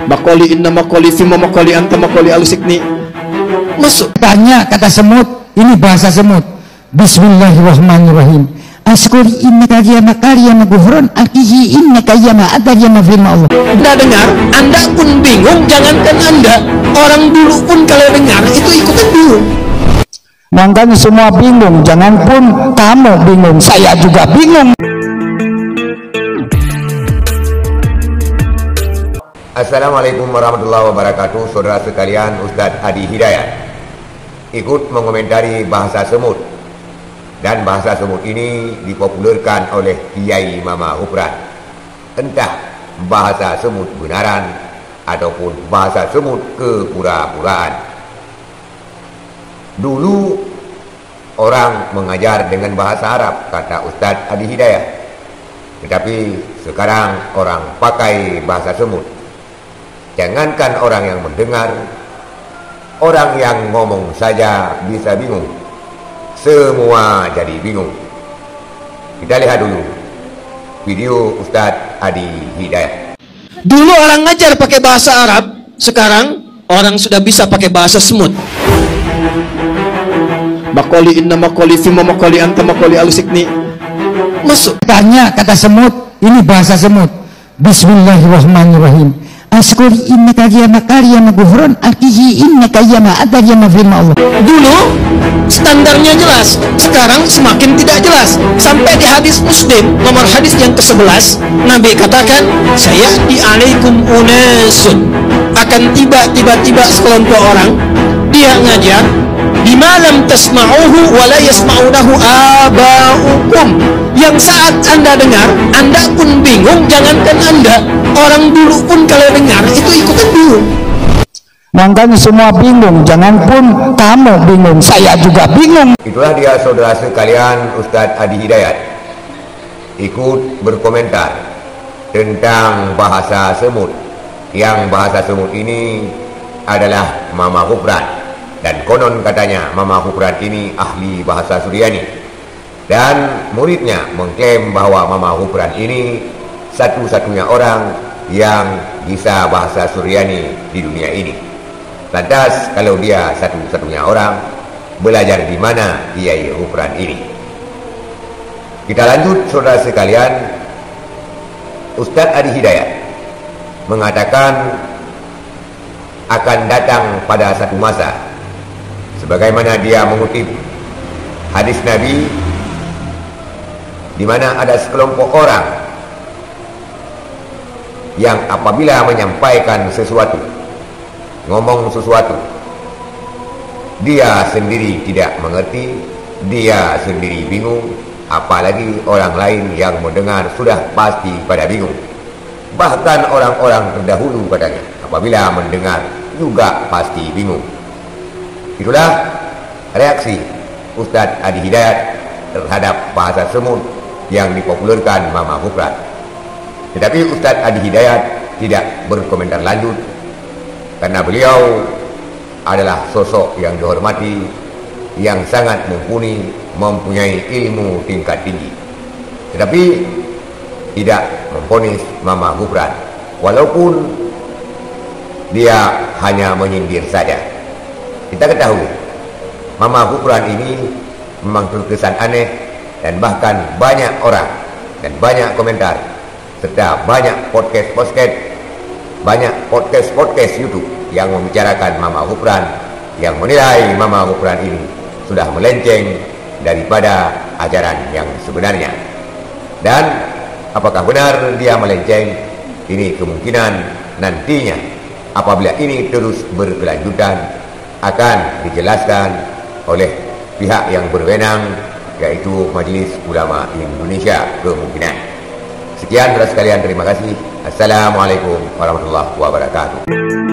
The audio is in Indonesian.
Makoli inna makoli fima makoli anta makoli alusikni. Masuk. Tanya kata semut, ini bahasa semut. Bismillahirrahmanirrahim. Askuri innaka yama kariyama gufron akihi innaka yama adar yama firma Allah. Anda dengar, Anda pun bingung, jangankan Anda, orang dulu pun kalau dengar itu ikutan bingung. Makanya semua bingung, jangan pun kamu bingung, saya juga bingung. Assalamualaikum warahmatullahi wabarakatuh. Saudara sekalian, Ustadz Adi Hidayat ikut mengomentari bahasa semut. Dan bahasa semut ini dipopulerkan oleh Kiai Mama Hupran. Entah bahasa semut benaran ataupun bahasa semut kepura-puraan. Dulu orang mengajar dengan bahasa Arab, kata Ustadz Adi Hidayat. Tetapi sekarang orang pakai bahasa semut. Jangankan orang yang mendengar, orang yang ngomong saja bisa bingung. Semua jadi bingung. Kita lihat dulu video Ustadz Adi Hidayat. Dulu orang ngajar pakai bahasa Arab, sekarang orang sudah bisa pakai bahasa semut. Makoli inna makoli fima makoli anta makoli alusikni. Masuk. Tanya kata semut, ini bahasa semut. Bismillahirrahmanirrahim. Askuri innaka yama kariyama gufron akihi innaka yama adar yama firma Allah. Dulu standarnya jelas, sekarang semakin tidak jelas. Sampai di hadis Muslim nomor hadis yang ke-11, Nabi katakan, sayati alaikum unasun, akan tiba-tiba sekelompok orang, dia ngajar bima lam tasma'uhu wa la yasma'unahu aba'ukum, yang saat Anda dengar, Anda pun bingung, jangankan Anda, orang dulu pun kalau dengar itu ikutan bingung. Makanya semua bingung, jangan pun kamu bingung, saya juga bingung. Itulah dia saudara sekalian, Ustadz Adi Hidayat ikut berkomentar tentang bahasa semut. Yang bahasa semut ini adalah Mama Hupran. Dan konon katanya Mama Hupran ini ahli bahasa Suryani. Dan muridnya mengklaim bahwa Mama Hupran ini satu-satunya orang yang bisa bahasa Suryani di dunia ini. Lantas kalau dia satu-satunya orang, belajar di mana Kiai Hupran ini? Kita lanjut saudara sekalian. Ustadz Adi Hidayat mengatakan akan datang pada satu masa, sebagaimana dia mengutip hadis Nabi, di mana ada sekelompok orang yang apabila menyampaikan sesuatu, ngomong sesuatu, dia sendiri tidak mengerti, dia sendiri bingung, apalagi orang lain yang mendengar sudah pasti pada bingung. Bahkan orang-orang terdahulu katanya, apabila mendengar juga pasti bingung. Itulah reaksi Ustadz Adi Hidayat terhadap bahasa semut yang dipopulerkan Mama Hupran. Tetapi Ustadz Adi Hidayat tidak berkomentar lanjut, karena beliau adalah sosok yang dihormati, yang sangat mumpuni, mempunyai ilmu tingkat tinggi. Tetapi tidak memvonis Mama Hupran, walaupun dia hanya menyindir saja. Kita ketahui Mama Hupran ini memang terkesan aneh, dan bahkan banyak orang dan banyak komentar serta banyak podcast YouTube yang membicarakan Mama Hupran, yang menilai Mama Hupran ini sudah melenceng daripada ajaran yang sebenarnya. Dan apakah benar dia melenceng? Ini kemungkinan nantinya apabila ini terus berkelanjutan akan dijelaskan oleh pihak yang berwenang, yaitu Majelis Ulama Indonesia kemungkinan. Sekian saudara sekalian, terima kasih. Assalamualaikum warahmatullahi wabarakatuh.